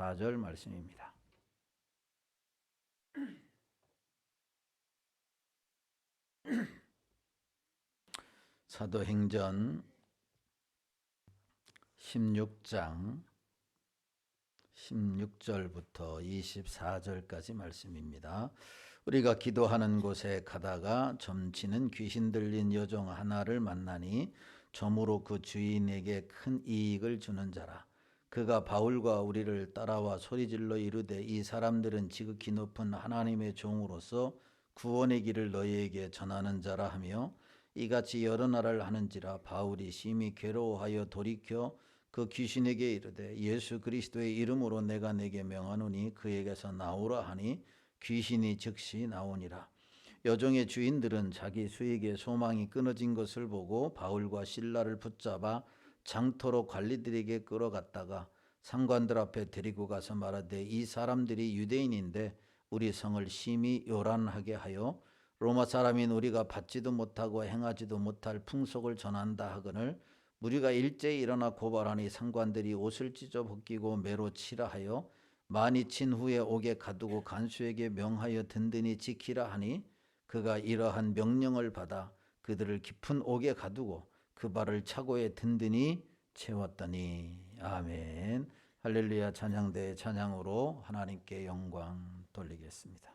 24절 말씀입니다. 사도행전 16장 16절부터 24절까지 말씀입니다. 우리가 기도하는 곳에 가다가 점치는 귀신 들린 여종 하나를 만나니 점으로 그 주인에게 큰 이익을 주는 자라. 그가 바울과 우리를 따라와 소리질러 이르되 이 사람들은 지극히 높은 하나님의 종으로서 구원의 길을 너희에게 전하는 자라 하며 이같이 여러 나라를 하는지라. 바울이 심히 괴로워하여 돌이켜 그 귀신에게 이르되 예수 그리스도의 이름으로 내가 내게 명하노니 그에게서 나오라 하니 귀신이 즉시 나오니라. 여종의 주인들은 자기 수익의 소망이 끊어진 것을 보고 바울과 실라를 붙잡아 장터로 관리들에게 끌어갔다가 상관들 앞에 데리고 가서 말하되 이 사람들이 유대인인데 우리 성을 심히 요란하게 하여 로마 사람인 우리가 받지도 못하고 행하지도 못할 풍속을 전한다 하거늘 무리가 일제히 일어나 고발하니 상관들이 옷을 찢어 벗기고 매로 치라 하여 많이 친 후에 옥에 가두고 간수에게 명하여 든든히 지키라 하니 그가 이러한 명령을 받아 그들을 깊은 옥에 가두고 그 발을 차고에 든든히 채웠더니. 아멘. 할렐루야. 찬양대의 찬양으로 하나님께 영광 돌리겠습니다.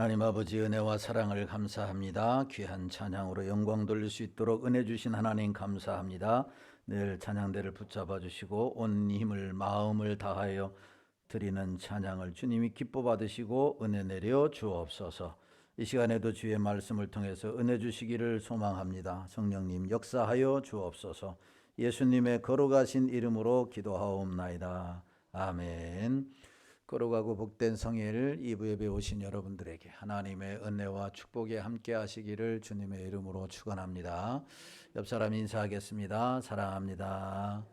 하나님 아버지 은혜와 사랑을 감사합니다. 귀한 찬양으로 영광 돌릴 수 있도록 은혜 주신 하나님 감사합니다. 늘 찬양대를 붙잡아 주시고 온 힘을 마음을 다하여 드리는 찬양을 주님이 기뻐 받으시고 은혜 내려 주옵소서. 이 시간에도 주의 말씀을 통해서 은혜 주시기를 소망합니다. 성령님 역사하여 주옵소서. 예수님의 걸어가신 이름으로 기도하옵나이다. 아멘. 걸어가고 복된 성일 2부 예배 오신 여러분들에게 하나님의 은혜와 축복이 함께 하시기를 주님의 이름으로 축원합니다. 옆 사람 인사하겠습니다. 사랑합니다.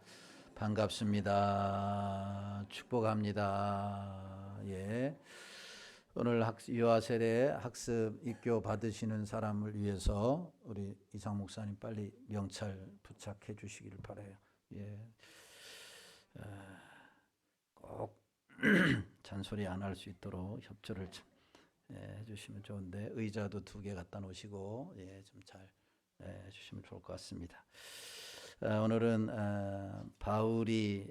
반갑습니다. 축복합니다. 예. 오늘 유아세례 학습 입교 받으시는 사람을 위해서 우리 이상 목사님 빨리 명찰 부착해 주시기를 바라요. 예. 꼭 잔소리 안 할 수 있도록 협조를 해주시면 좋은데 의자도 2개 갖다 놓으시고 좀 잘 해주시면 좋을 것 같습니다. 오늘은 바울이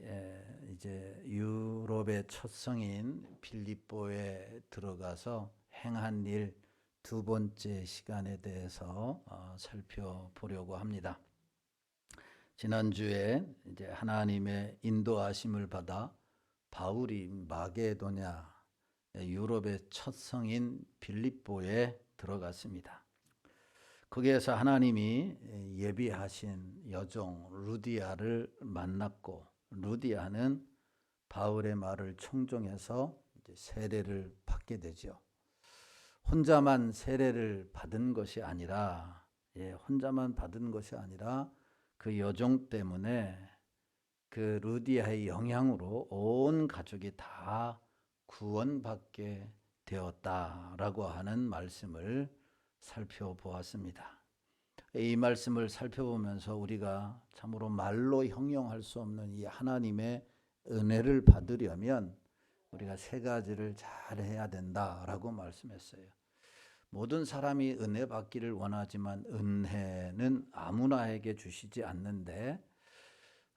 이제 유럽의 첫 성인 빌립보에 들어가서 행한 일 2번째 시간에 대해서 살펴보려고 합니다. 지난주에 이제 하나님의 인도하심을 받아 바울이 마게도냐 유럽의 첫 성인 빌립보에 들어갔습니다. 거기에서 하나님이 예비하신 여종 루디아를 만났고 루디아는 바울의 말을 청종해서 이제 세례를 받게 되죠. 혼자만 세례를 받은 것이 아니라 그 여종 때문에 그 루디아의 영향으로 온 가족이 다 구원받게 되었다라고 하는 말씀을 살펴보았습니다. 이 말씀을 살펴보면서 우리가 참으로 말로 형용할 수 없는 이 하나님의 은혜를 받으려면 우리가 3가지를 잘 해야 된다라고 말씀했어요. 모든 사람이 은혜 받기를 원하지만 은혜는 아무나에게 주시지 않는데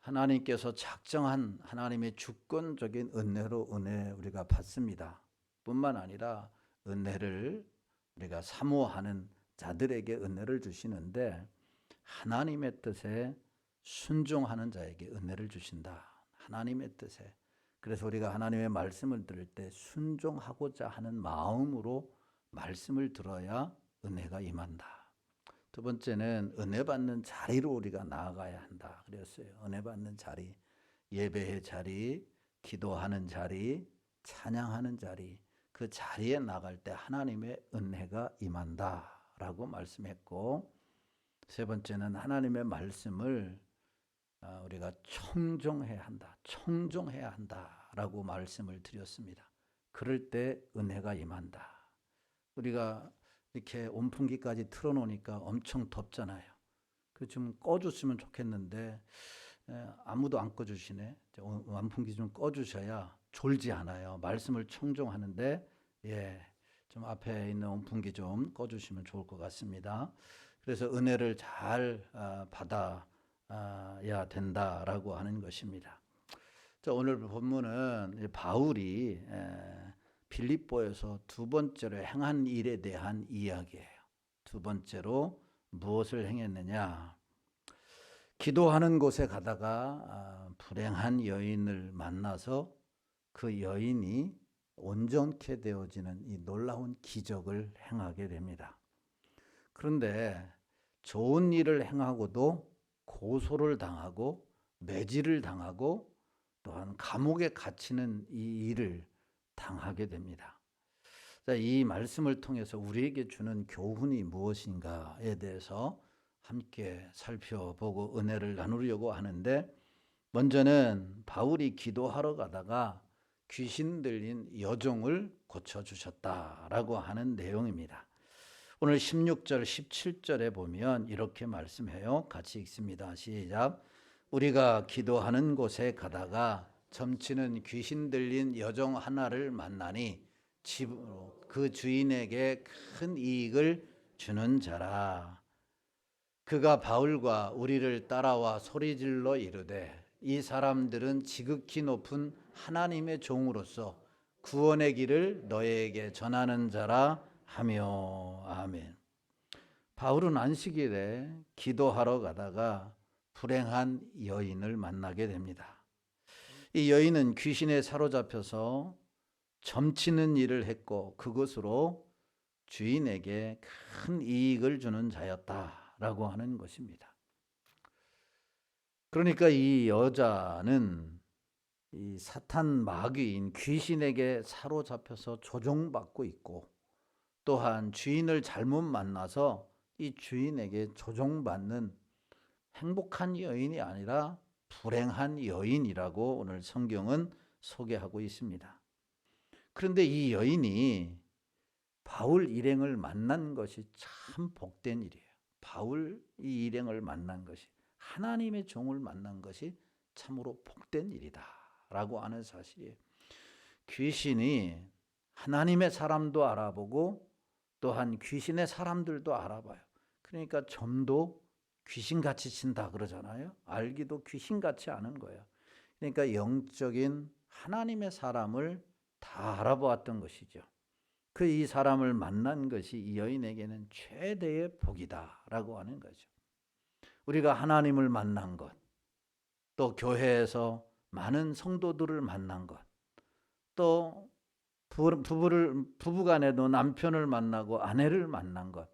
하나님께서 작정한 하나님의 주권적인 은혜로 우리가 받습니다. 뿐만 아니라 은혜를 우리가 사모하는 자들에게 은혜를 주시는데 하나님의 뜻에 순종하는 자에게 은혜를 주신다. 하나님의 뜻에. 그래서 우리가 하나님의 말씀을 들을 때 순종하고자 하는 마음으로 말씀을 들어야 은혜가 임한다. 2번째는 은혜 받는 자리로 우리가 나아가야 한다 그랬어요. 은혜 받는 자리, 예배의 자리, 기도하는 자리, 찬양하는 자리, 그 자리에 나갈 때 하나님의 은혜가 임한다라고 말씀했고 3번째는 하나님의 말씀을 우리가 청종해야 한다라고 말씀을 드렸습니다. 그럴 때 은혜가 임한다. 우리가 이렇게 온풍기까지 틀어놓으니까 엄청 덥잖아요. 그 좀 꺼줬으면 좋겠는데 아무도 안 꺼주시네. 온풍기 좀 꺼주셔야 졸지 않아요. 말씀을 청종하는데 좀 앞에 있는 온풍기 좀 꺼주시면 좋을 것 같습니다. 그래서 은혜를 잘 받아야 된다라고 하는 것입니다. 자, 오늘 본문은 바울이 빌립보에서 2번째로 행한 일에 대한 이야기예요. 2번째로 무엇을 행했느냐? 기도하는 곳에 가다가 불행한 여인을 만나서 그 여인이 온전케 되어지는 이 놀라운 기적을 행하게 됩니다. 그런데 좋은 일을 행하고도 고소를 당하고 매질을 당하고 또한 감옥에 갇히는 이 일을 당하게 됩니다. 자, 이 말씀을 통해서 우리에게 주는 교훈이 무엇인가에 대해서 함께 살펴보고 은혜를 나누려고 하는데 먼저는 바울이 기도하러 가다가 귀신 들린 여종을 고쳐주셨다라고 하는 내용입니다. 오늘 16절 17절에 보면 이렇게 말씀해요. 같이 읽습니다. 시작. 우리가 기도하는 곳에 가다가 점치는 귀신 들린 여종 하나를 만나니 집으로 그 주인에게 큰 이익을 주는 자라. 그가 바울과 우리를 따라와 소리질러 이르되 이 사람들은 지극히 높은 하나님의 종으로서 구원의 길을 너희에게 전하는 자라 하며. 아멘. 바울은 안식일에 기도하러 가다가 불행한 여인을 만나게 됩니다. 이 여인은 귀신에 사로잡혀서 점치는 일을 했고 그것으로 주인에게 큰 이익을 주는 자였다라고 하는 것입니다. 그러니까 이 여자는 이 사탄 마귀인 귀신에게 사로잡혀서 조종받고 있고, 또한 주인을 잘못 만나서 이 주인에게 조종받는 행복한 여인이 아니라 불행한 여인이라고 오늘 성경은 소개하고 있습니다. 그런데 이 여인이 바울 일행을 만난 것이 참 복된 일이에요. 바울 이 일행을 만난 것이, 하나님의 종을 만난 것이 참으로 복된 일이다 라고 하는 사실이에요. 귀신이 하나님의 사람도 알아보고 또한 귀신의 사람들도 알아봐요. 그러니까 점도 귀신같이 친다 그러잖아요. 알기도 귀신같이 아는 거예요. 그러니까 영적인 하나님의 사람을 다 알아보았던 것이죠. 그 이 사람을 만난 것이 이 여인에게는 최대의 복이다라고 하는 거죠. 우리가 하나님을 만난 것, 또 교회에서 많은 성도들을 만난 것, 또 부부간에도 남편을 만나고 아내를 만난 것,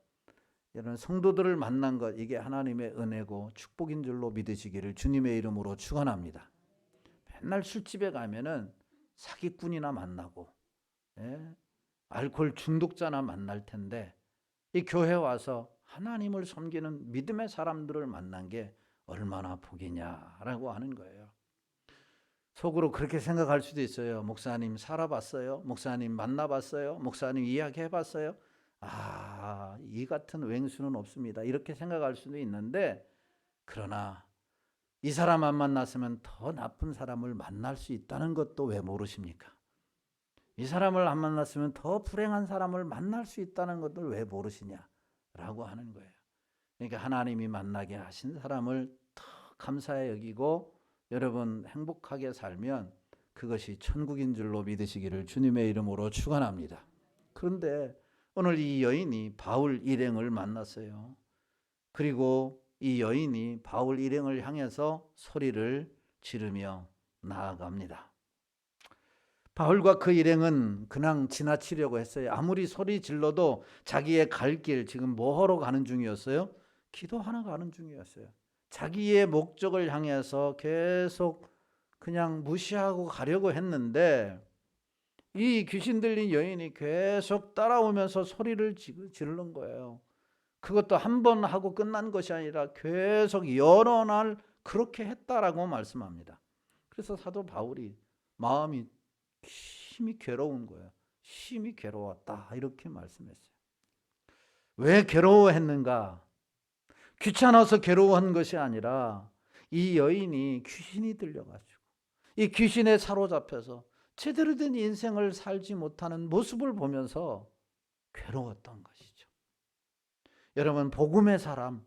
이런 성도들을 만난 것, 이게 하나님의 은혜고 축복인 줄로 믿으시기를 주님의 이름으로 축원합니다. 맨날 술집에 가면은 사기꾼이나 만나고, 알코올 중독자나 만날 텐데, 이 교회 와서 하나님을 섬기는 믿음의 사람들을 만난 게 얼마나 복이냐라고 하는 거예요. 속으로 그렇게 생각할 수도 있어요. 목사님 살아봤어요? 목사님 만나봤어요? 목사님 이야기해봤어요? 이 같은 맹수는 없습니다. 이렇게 생각할 수도 있는데, 그러나 이 사람 안 만났으면 더 나쁜 사람을 만날 수 있다는 것도 왜 모르십니까? 이 사람을 안 만났으면 더 불행한 사람을 만날 수 있다는 것을 왜 모르시냐라고 하는 거예요. 그러니까 하나님이 만나게 하신 사람을 더 감사히 여기고 여러분 행복하게 살면 그것이 천국인 줄로 믿으시기를 주님의 이름으로 축원합니다. 그런데 오늘 이 여인이 바울 일행을 만났어요. 그리고 이 여인이 바울 일행을 향해서 소리를 지르며 나아갑니다. 바울과 그 일행은 그냥 지나치려고 했어요. 아무리 소리 질러도 자기의 갈 길, 지금 뭐하러 가는 중이었어요? 기도하러 가는 중이었어요. 자기의 목적을 향해서 계속 그냥 무시하고 가려고 했는데, 이 귀신 들린 여인이 계속 따라오면서 소리를 지르는 거예요. 그것도 한 번 하고 끝난 것이 아니라 계속 여러 날 그렇게 했다라고 말씀합니다. 그래서 사도 바울이 마음이 심히 괴로운 거예요. 심히 괴로웠다 이렇게 말씀했어요. 왜 괴로워했는가? 귀찮아서 괴로워한 것이 아니라 이 여인이 귀신이 들려가지고 이 귀신에 사로잡혀서 제대로 된 인생을 살지 못하는 모습을 보면서 괴로웠던 것이죠. 여러분, 복음의 사람,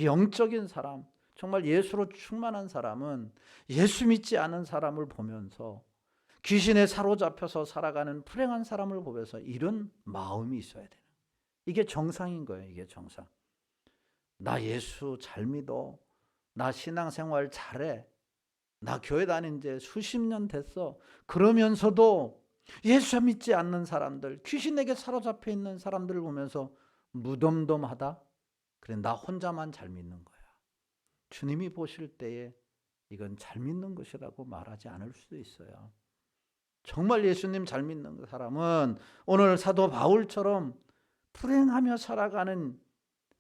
영적인 사람, 정말 예수로 충만한 사람은 예수 믿지 않은 사람을 보면서, 귀신에 사로잡혀서 살아가는 불행한 사람을 보면서 이런 마음이 있어야 되는, 이게 정상인 거예요. 이게 정상. 나 예수 잘 믿어, 나 신앙생활 잘해, 나 교회 다닌 지 수십 년 됐어. 그러면서도 예수 믿지 않는 사람들, 귀신에게 사로잡혀 있는 사람들을 보면서 무덤덤하다? 그래, 나 혼자만 잘 믿는 거야. 주님이 보실 때에 이건 잘 믿는 것이라고 말하지 않을 수도 있어요. 정말 예수님 잘 믿는 사람은 오늘 사도 바울처럼 불행하며 살아가는,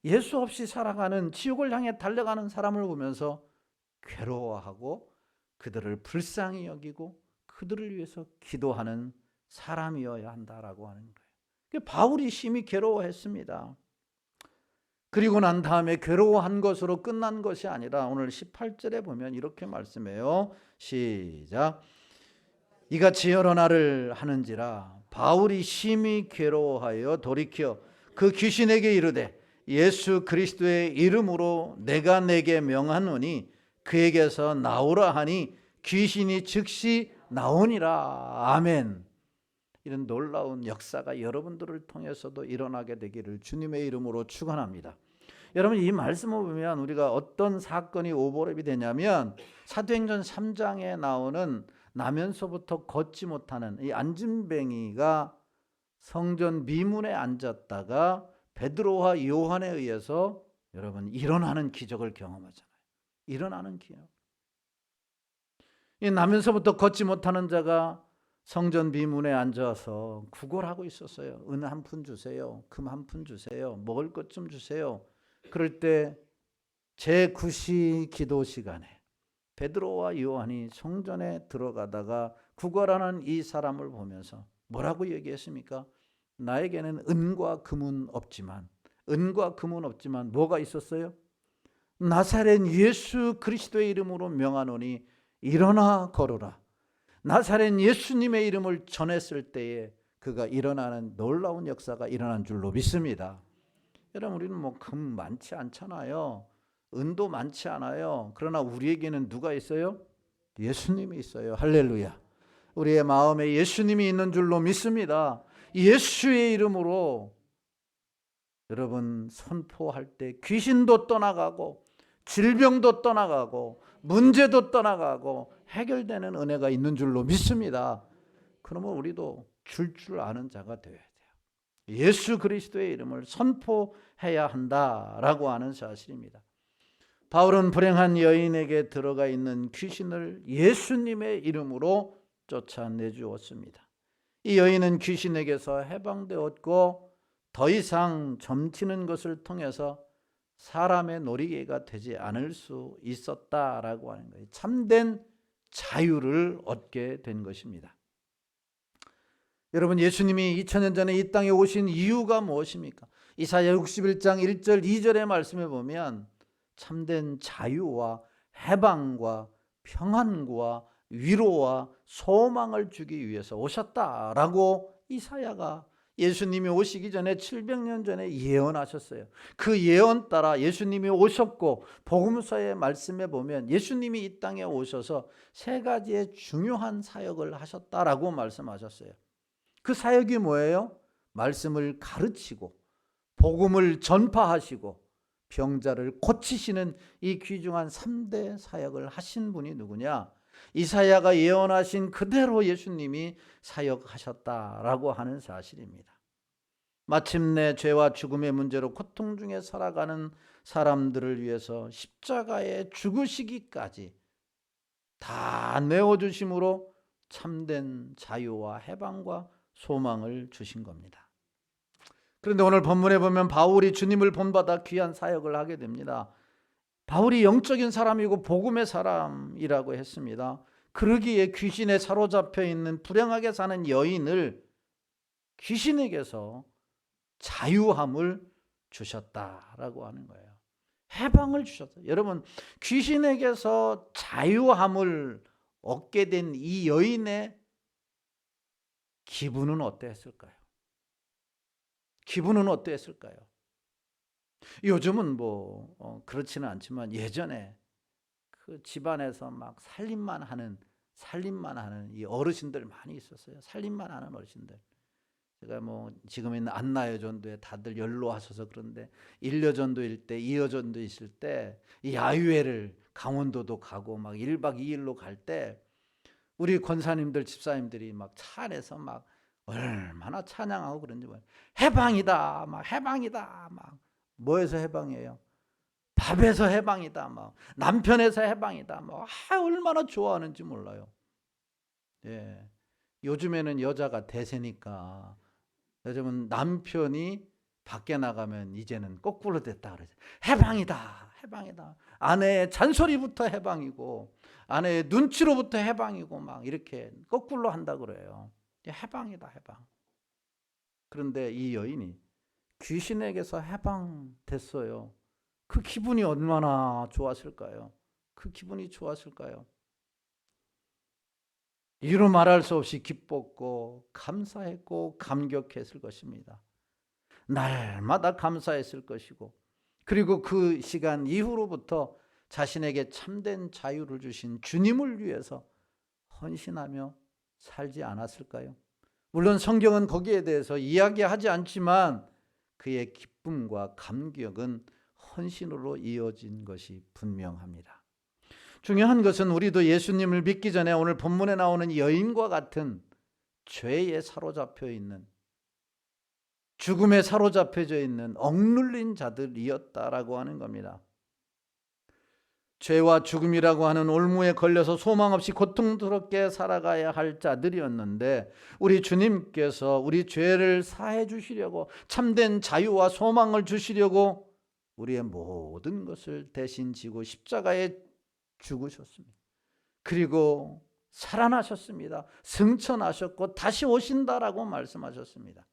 예수 없이 살아가는, 지옥을 향해 달려가는 사람을 보면서 괴로워하고 그들을 불쌍히 여기고 그들을 위해서 기도하는 사람이어야 한다라고 하는 거예요. 바울이 심히 괴로워했습니다. 그리고 난 다음에 괴로워한 것으로 끝난 것이 아니라 오늘 18절에 보면 이렇게 말씀해요. 시작. 이같이 여러 날을 하는지라 바울이 심히 괴로워하여 돌이켜 그 귀신에게 이르되 예수 그리스도의 이름으로 내가 내게 명하노니 그에게서 나오라 하니 귀신이 즉시 나오니라. 아멘. 이런 놀라운 역사가 여러분들을 통해서도 일어나게 되기를 주님의 이름으로 축원합니다. 여러분, 이 말씀을 보면 우리가 어떤 사건이 오버랩이 되냐면 사도행전 3장에 나오는 나면서부터 걷지 못하는 이 안진뱅이가 성전 미문에 앉았다가 베드로와 요한에 의해서 여러분 일어나는 기적을 경험하잖아요. 일어나는 기적. 이 나면서부터 걷지 못하는 자가 성전 비문에 앉아서 구걸하고 있었어요. 은 한 푼 주세요. 금 한 푼 주세요. 먹을 것 좀 주세요. 그럴 때 제9시 기도 시간에 베드로와 요한이 성전에 들어가다가 구걸하는 이 사람을 보면서 뭐라고 얘기했습니까? 나에게는 은과 금은 없지만 뭐가 있었어요? 나사렛 예수 그리스도의 이름으로 명하노니 일어나 걸어라. 나사렛 예수님의 이름을 전했을 때에 그가 일어나는 놀라운 역사가 일어난 줄로 믿습니다. 여러분, 우리는 뭐 금 많지 않잖아요. 은도 많지 않아요. 그러나 우리에게는 누가 있어요? 예수님이 있어요. 할렐루야. 우리의 마음에 예수님이 있는 줄로 믿습니다. 예수의 이름으로 여러분 선포할 때 귀신도 떠나가고 질병도 떠나가고 문제도 떠나가고 해결되는 은혜가 있는 줄로 믿습니다. 그러면 우리도 줄 아는 자가 되어야 돼요. 예수 그리스도의 이름을 선포해야 한다라고 하는 사실입니다. 바울은 불행한 여인에게 들어가 있는 귀신을 예수님의 이름으로 쫓아내주었습니다. 이 여인은 귀신에게서 해방되었고 더 이상 점치는 것을 통해서 사람의 놀이개가 되지 않을 수 있었다라고 하는 거예요. 참된 자유를 얻게 된 것입니다. 여러분, 예수님이 2000년 전에 이 땅에 오신 이유가 무엇입니까? 이사야 61장 1절 2절의 말씀에 보면 참된 자유와 해방과 평안과 위로와 소망을 주기 위해서 오셨다라고 이사야가 예수님이 오시기 전에 700년 전에 예언하셨어요. 그 예언 따라 예수님이 오셨고 복음서의 말씀에 보면 예수님이 이 땅에 오셔서 세 가지의 중요한 사역을 하셨다라고 말씀하셨어요. 그 사역이 뭐예요? 말씀을 가르치고 복음을 전파하시고 병자를 고치시는 이 귀중한 3대 사역을 하신 분이 누구냐? 이사야가 예언하신 그대로 예수님이 사역하셨다라고 하는 사실입니다. 마침내 죄와 죽음의 문제로 고통 중에 살아가는 사람들을 위해서 십자가에 죽으시기까지 다 내어주심으로 참된 자유와 해방과 소망을 주신 겁니다. 그런데 오늘 본문에 보면 바울이 주님을 본받아 귀한 사역을 하게 됩니다. 바울이 영적인 사람이고 복음의 사람이라고 했습니다. 그러기에 귀신에 사로잡혀 있는 불행하게 사는 여인을 귀신에게서 자유함을 주셨다라고 하는 거예요. 해방을 주셨다. 여러분, 귀신에게서 자유함을 얻게 된 이 여인의 기분은 어땠을까요? 기분은 어땠을까요? 요즘은 그렇지는 않지만 예전에 그 집안에서 막 살림만 하는 이 어르신들 많이 있었어요. 살림만 하는 어르신들. 제가 지금은 안나여전도에 다들 연로하셔서 그런데 1여전도일 때 2여전도 있을 때 야유회를 강원도도 가고 막 1박 2일로 갈 때 우리 권사님들 집사님들이 막 차 안에서 막 얼마나 찬양하고 그런지 몰라요. 해방이다 막 해방이다 막 뭐에서 해방이에요? 밥에서 해방이다 막 남편에서 해방이다 막 얼마나 좋아하는지 몰라요. 예. 요즘에는 여자가 대세니까 요즘은 남편이 밖에 나가면 이제는 거꾸로 됐다 그러죠. 해방이다 해방이다. 아내의 잔소리부터 해방이고 아내의 눈치로부터 해방이고 막 이렇게 거꾸로 한다 그래요. 해방이다 해방. 그런데 이 여인이 귀신에게서 해방됐어요. 그 기분이 얼마나 좋았을까요? 그 기분이 좋았을까요? 이루 말할 수 없이 기뻤고 감사했고 감격했을 것입니다. 날마다 감사했을 것이고 그리고 그 시간 이후로부터 자신에게 참된 자유를 주신 주님을 위해서 헌신하며 살지 않았을까요? 물론 성경은 거기에 대해서 이야기하지 않지만 그의 기쁨과 감격은 헌신으로 이어진 것이 분명합니다. 중요한 것은 우리도 예수님을 믿기 전에 오늘 본문에 나오는 여인과 같은 죄에 사로잡혀 있는, 죽음에 사로잡혀져 있는 억눌린 자들이었다라고 하는 겁니다. 죄와 죽음이라고 하는 올무에 걸려서 소망 없이 고통스럽게 살아가야 할 자들이었는데 우리 주님께서 우리 죄를 사해 주시려고, 참된 자유와 소망을 주시려고 우리의 모든 것을 대신 지고 십자가에 죽으셨습니다. 그리고 살아나셨습니다. 승천하셨고 다시 오신다라고 말씀하셨습니다.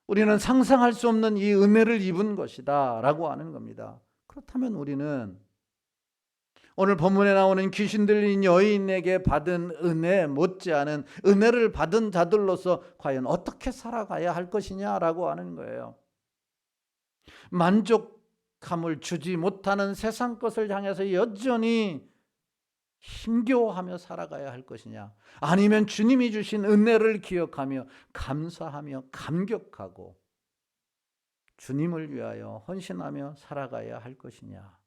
우리는 상상할 수 없는 이 은혜를 입은 것이다 라고 하는 겁니다. 그렇다면 우리는 오늘 본문에 나오는 귀신 들린 여인에게 받은 은혜 못지않은 은혜를 받은 자들로서 과연 어떻게 살아가야 할 것이냐라고 하는 거예요. 만족함을 주지 못하는 세상 것을 향해서 여전히 힘겨워하며 살아가야 할 것이냐, 아니면 주님이 주신 은혜를 기억하며 감사하며 감격하고 주님을 위하여 헌신하며 살아가야 할 것이냐.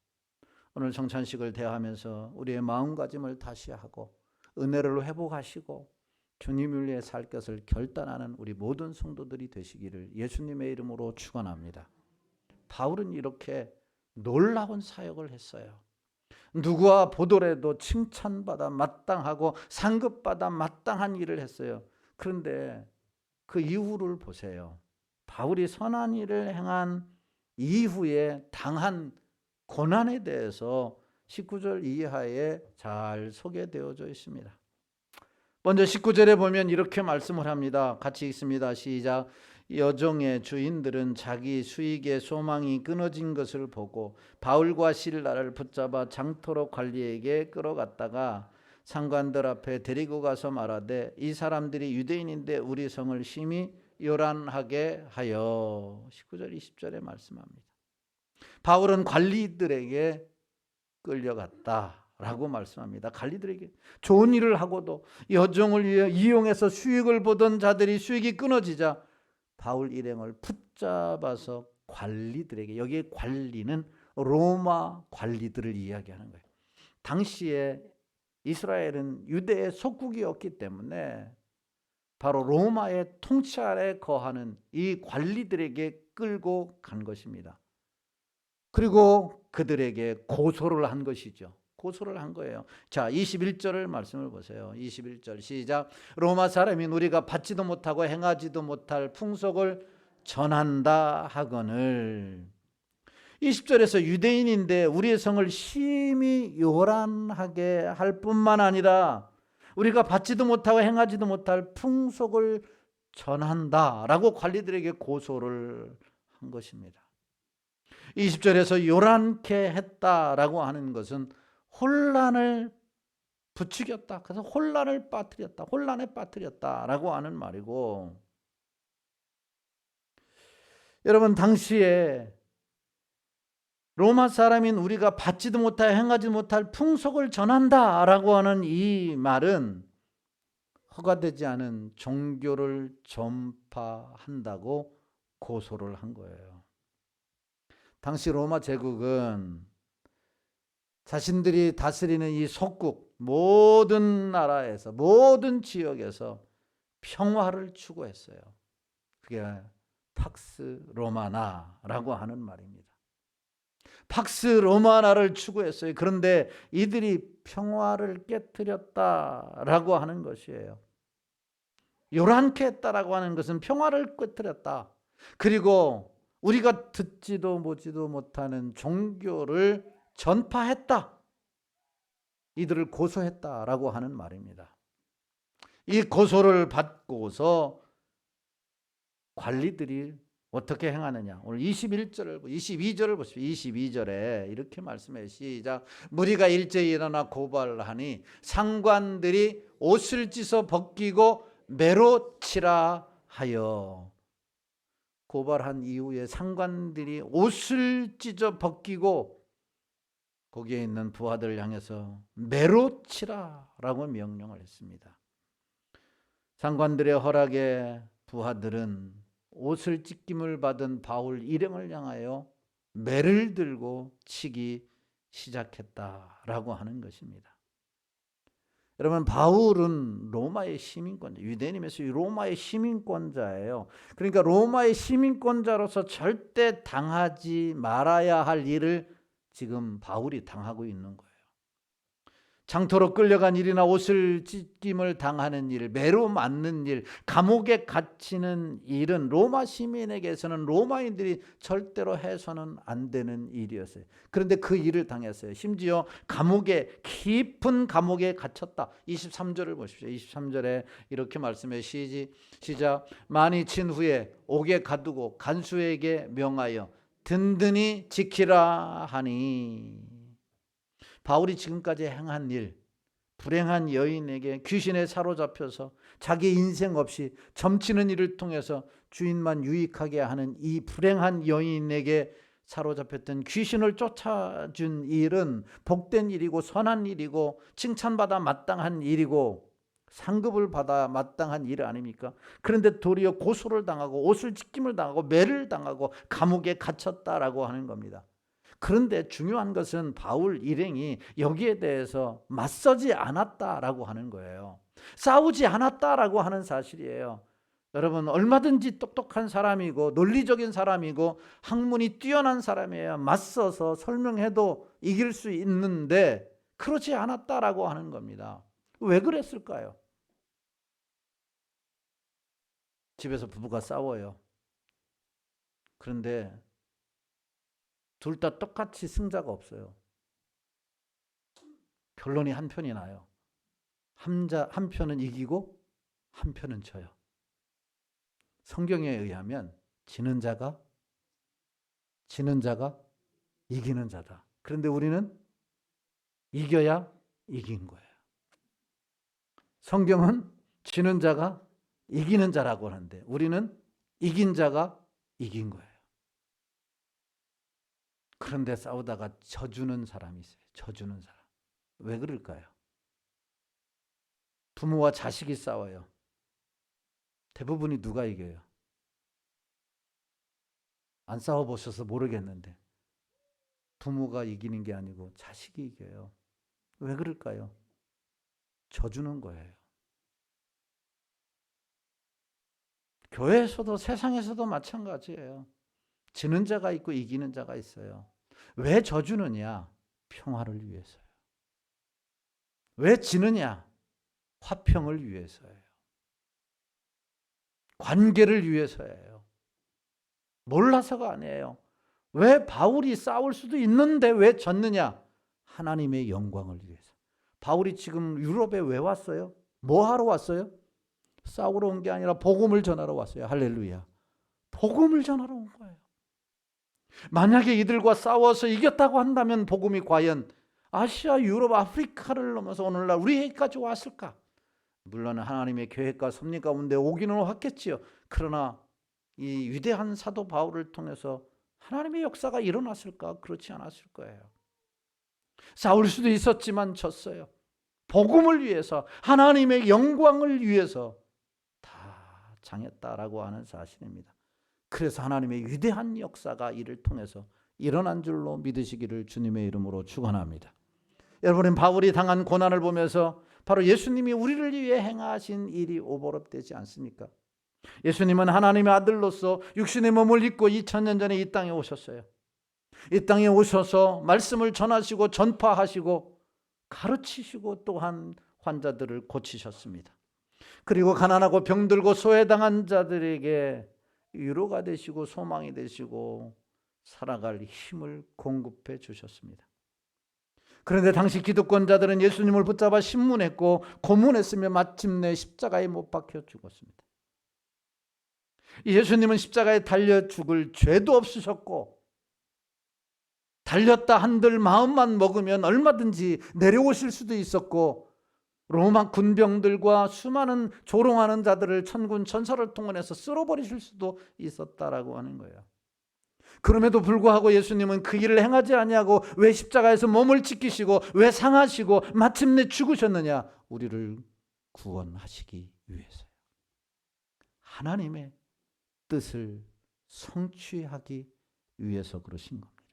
오늘 성찬식을 대하면서 우리의 마음가짐을 다시 하고 은혜를 회복하시고 주님을 위해 살 것을 결단하는 우리 모든 성도들이 되시기를 예수님의 이름으로 축원합니다. 바울은 이렇게 놀라운 사역을 했어요. 누구와 보더라도 칭찬받아 마땅하고 상급받아 마땅한 일을 했어요. 그런데 그 이후를 보세요. 바울이 선한 일을 행한 이후에 당한 고난에 대해서 19절 이하에 잘 소개되어져 있습니다. 먼저 19절에 보면 이렇게 말씀을 합니다. 같이 읽습니다. 시작. 여종의 주인들은 자기 수익의 소망이 끊어진 것을 보고 바울과 실라를 붙잡아 장토로 관리에게 끌어갔다가 상관들 앞에 데리고 가서 말하되 이 사람들이 유대인인데 우리 성을 심히 요란하게 하여. 19절 20절에 말씀합니다. 바울은 관리들에게 끌려갔다라고 말씀합니다. 관리들에게 좋은 일을 하고도 여종을 위해 이용해서 수익을 보던 자들이 수익이 끊어지자 바울 일행을 붙잡아서 관리들에게, 여기에 관리는 로마 관리들을 이야기하는 거예요. 당시에 이스라엘은 유대의 속국이었기 때문에 바로 로마의 통치 아래 거하는 이 관리들에게 끌고 간 것입니다. 그리고 그들에게 고소를 한 것이죠. 고소를 한 거예요. 자, 21절을 말씀을 보세요. 21절 시작. 로마 사람인 우리가 받지도 못하고 행하지도 못할 풍속을 전한다 하거늘. 20절에서 유대인인데 우리의 성을 심히 요란하게 할 뿐만 아니라 우리가 받지도 못하고 행하지도 못할 풍속을 전한다라고 관리들에게 고소를 한 것입니다. 20절에서 요란케 했다라고 하는 것은 혼란을 부추겼다. 그래서 혼란을 빠뜨렸다. 혼란에 빠뜨렸다라고 하는 말이고, 여러분 당시에 로마 사람인 우리가 받지도 못하여 행하지 못할 풍속을 전한다라고 하는 이 말은 허가되지 않은 종교를 전파한다고 고소를 한 거예요. 당시 로마 제국은 자신들이 다스리는 이 속국 모든 나라에서, 모든 지역에서 평화를 추구했어요. 그게 팍스 로마나라고 하는 말입니다. 팍스 로마나를 추구했어요. 그런데 이들이 평화를 깨뜨렸다라고 하는 것이에요. 요란케 했다라고 하는 것은 평화를 깨뜨렸다. 그리고 우리가 듣지도 보지도 못하는 종교를 전파했다. 이들을 고소했다라고 하는 말입니다. 이 고소를 받고서 관리들이 어떻게 행하느냐. 오늘 22절을 보십시오. 22절에 이렇게 말씀해요. 시작. 무리가 일제히 일어나 고발하니 상관들이 옷을 찢어 벗기고 매로 치라 하여. 고발한 이후에 상관들이 옷을 찢어 벗기고 거기에 있는 부하들을 향해서 매로 치라라고 명령을 했습니다. 상관들의 허락에 부하들은 옷을 찢김을 받은 바울 일행을 향하여 매를 들고 치기 시작했다라고 하는 것입니다. 여러분, 바울은 로마의 시민권자, 유대인이면서 로마의 시민권자예요. 그러니까 로마의 시민권자로서 절대 당하지 말아야 할 일을 지금 바울이 당하고 있는 거예요. 장터로 끌려간 일이나 옷을 찢김을 당하는 일, 매로 맞는 일, 감옥에 갇히는 일은 로마 시민에게서는 로마인들이 절대로 해서는 안 되는 일이었어요. 그런데 그 일을 당했어요. 심지어 감옥에, 깊은 감옥에 갇혔다. 23절을 보십시오. 23절에 이렇게 말씀해 시작. 많이 친 후에 옥에 가두고 간수에게 명하여 든든히 지키라 하니. 바울이 지금까지 행한 일, 불행한 여인에게 귀신에 사로잡혀서 자기 인생 없이 점치는 일을 통해서 주인만 유익하게 하는 이 불행한 여인에게 사로잡혔던 귀신을 쫓아준 일은 복된 일이고 선한 일이고 칭찬받아 마땅한 일이고 상급을 받아 마땅한 일 아닙니까? 그런데 도리어 고소를 당하고 옷을 찢김을 당하고 매를 당하고 감옥에 갇혔다라고 하는 겁니다. 그런데 중요한 것은 바울 일행이 여기에 대해서 맞서지 않았다라고 하는 거예요. 싸우지 않았다라고 하는 사실이에요. 여러분, 얼마든지 똑똑한 사람이고 논리적인 사람이고 학문이 뛰어난 사람이에요. 맞서서 설명해도 이길 수 있는데 그러지 않았다라고 하는 겁니다. 왜 그랬을까요? 집에서 부부가 싸워요. 그런데 둘 다 똑같이 승자가 없어요. 결론이 한 편이 나요. 한 편은 이기고 한 편은 져요. 성경에 의하면 지는 자가 이기는 자다. 그런데 우리는 이겨야 이긴 거예요. 성경은 지는 자가 이기는 자라고 하는데 우리는 이긴 자가 이긴 거예요. 그런데 싸우다가 져주는 사람이 있어요. 져주는 사람. 왜 그럴까요? 부모와 자식이 싸워요. 대부분이 누가 이겨요? 안 싸워보셔서 모르겠는데 부모가 이기는 게 아니고 자식이 이겨요. 왜 그럴까요? 져주는 거예요. 교회에서도 세상에서도 마찬가지예요. 지는 자가 있고 이기는 자가 있어요. 왜 져주느냐? 평화를 위해서요. 왜 지느냐? 화평을 위해서예요. 관계를 위해서예요. 몰라서가 아니에요. 왜 바울이 싸울 수도 있는데 왜 졌느냐? 하나님의 영광을 위해서. 바울이 지금 유럽에 왜 왔어요? 뭐 하러 왔어요? 싸우러 온 게 아니라 복음을 전하러 왔어요. 할렐루야. 복음을 전하러 온 거예요. 만약에 이들과 싸워서 이겼다고 한다면 복음이 과연 아시아, 유럽, 아프리카를 넘어서 오늘날 우리에게까지 왔을까? 물론 하나님의 계획과 섭리 가운데 오기는 왔겠지요. 그러나 이 위대한 사도 바울을 통해서 하나님의 역사가 일어났을까? 그렇지 않았을 거예요. 싸울 수도 있었지만 졌어요. 복음을 위해서, 하나님의 영광을 위해서 다 장했다라고 하는 사실입니다. 그래서 하나님의 위대한 역사가 이를 통해서 일어난 줄로 믿으시기를 주님의 이름으로 축원합니다. 여러분은 바울이 당한 고난을 보면서 바로 예수님이 우리를 위해 행하신 일이 오버랩되지 않습니까? 예수님은 하나님의 아들로서 육신의 몸을 입고 2000년 전에 이 땅에 오셨어요. 이 땅에 오셔서 말씀을 전하시고 전파하시고 가르치시고 또한 환자들을 고치셨습니다. 그리고 가난하고 병들고 소외당한 자들에게 위로가 되시고 소망이 되시고 살아갈 힘을 공급해 주셨습니다. 그런데 당시 기득권자들은 예수님을 붙잡아 신문했고 고문했으며 마침내 십자가에 못 박혀 죽었습니다. 예수님은 십자가에 달려 죽을 죄도 없으셨고 달렸다 한들 마음만 먹으면 얼마든지 내려오실 수도 있었고 로마 군병들과 수많은 조롱하는 자들을 천군 천사를 통해서 쓸어버리실 수도 있었다라고 하는 거예요. 그럼에도 불구하고 예수님은 그 일을 행하지 아니하고 왜 십자가에서 몸을 찢기시고 왜 상하시고 마침내 죽으셨느냐? 우리를 구원하시기 위해서요. 하나님의 뜻을 성취하기 위해서 그러신 겁니다.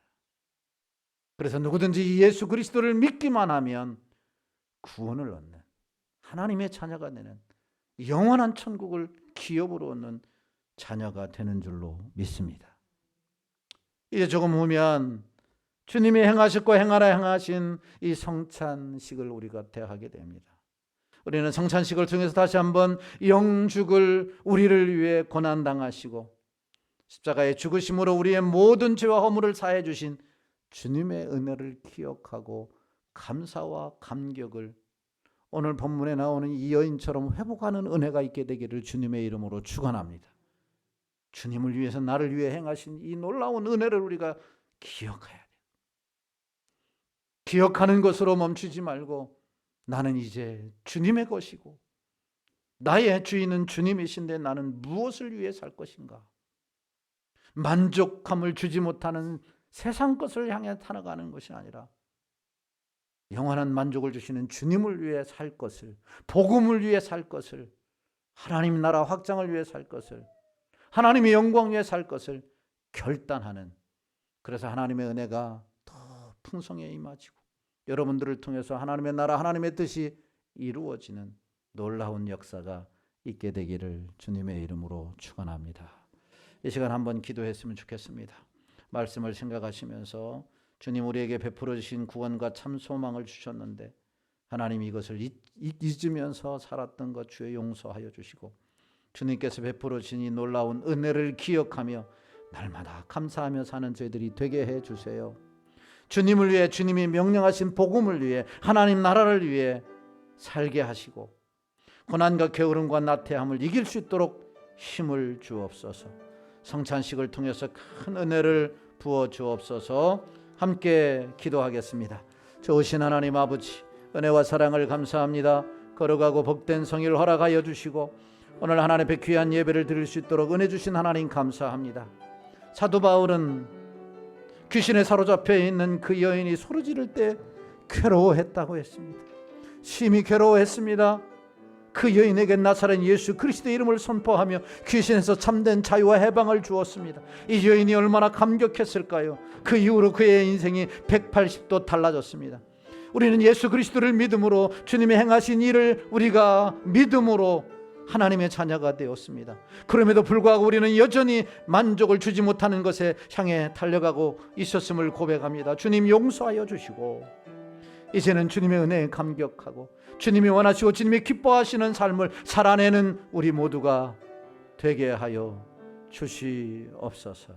그래서 누구든지 예수 그리스도를 믿기만 하면 구원을 얻는, 하나님의 자녀가 되는, 영원한 천국을 기업으로 얻는 자녀가 되는 줄로 믿습니다. 이제 조금 후면 주님이 행하셨고 행하라 행하신 이 성찬식을 우리가 대하게 됩니다. 우리는 성찬식을 통해서 다시 한번 영죽을 우리를 위해 고난당하시고 십자가의 죽으심으로 우리의 모든 죄와 허물을 사해 주신 주님의 은혜를 기억하고 감사와 감격을 오늘 본문에 나오는 이 여인처럼 회복하는 은혜가 있게 되기를 주님의 이름으로 축원합니다. 주님을 위해서 나를 위해 행하신 이 놀라운 은혜를 우리가 기억해야 돼요. 기억하는 것으로 멈추지 말고 나는 이제 주님의 것이고 나의 주인은 주님이신데 나는 무엇을 위해 살 것인가? 만족함을 주지 못하는 세상 것을 향해 살아가는 것이 아니라 영원한 만족을 주시는 주님을 위해 살 것을, 복음을 위해 살 것을, 하나님 나라 확장을 위해 살 것을, 하나님의 영광 위해 살 것을 결단하는, 그래서 하나님의 은혜가 더 풍성해 임하시고 여러분들을 통해서 하나님의 나라, 하나님의 뜻이 이루어지는 놀라운 역사가 있게 되기를 주님의 이름으로 축원합니다. 이 시간 한번 기도했으면 좋겠습니다. 말씀을 생각하시면서 주님 우리에게 베풀어 주신 구원과 참 소망을 주셨는데 하나님 이것을 잊으면서 살았던 것 주여 용서하여 주시고 주님께서 베풀어 주신 이 놀라운 은혜를 기억하며 날마다 감사하며 사는 저희들이 되게 해 주세요. 주님을 위해, 주님이 명령하신 복음을 위해, 하나님 나라를 위해 살게 하시고 고난과 게으름과 나태함을 이길 수 있도록 힘을 주옵소서. 성찬식을 통해서 큰 은혜를 부어 주옵소서. 함께 기도하겠습니다. 좋으신 하나님 아버지, 은혜와 사랑을 감사합니다. 거룩하고 복된 성일을 허락하여 주시고 오늘 하나님의 귀한 예배를 드릴 수 있도록 은혜 주신 하나님 감사합니다. 사도 바울은 귀신에 사로잡혀 있는 그 여인이 소리 지를 때 괴로워했다고 했습니다. 심히 괴로워했습니다. 그 여인에게 나사렛 예수 그리스도의 이름을 선포하며 귀신에서 참된 자유와 해방을 주었습니다. 이 여인이 얼마나 감격했을까요? 그 이후로 그의 인생이 180도 달라졌습니다. 우리는 예수 그리스도를 믿음으로 주님이 행하신 일을 우리가 믿음으로 하나님의 자녀가 되었습니다. 그럼에도 불구하고 우리는 여전히 만족을 주지 못하는 것에 향해 달려가고 있었음을 고백합니다. 주님 용서하여 주시고 이제는 주님의 은혜에 감격하고 주님이 원하시고 주님이 기뻐하시는 삶을 살아내는 우리 모두가 되게 하여 주시옵소서.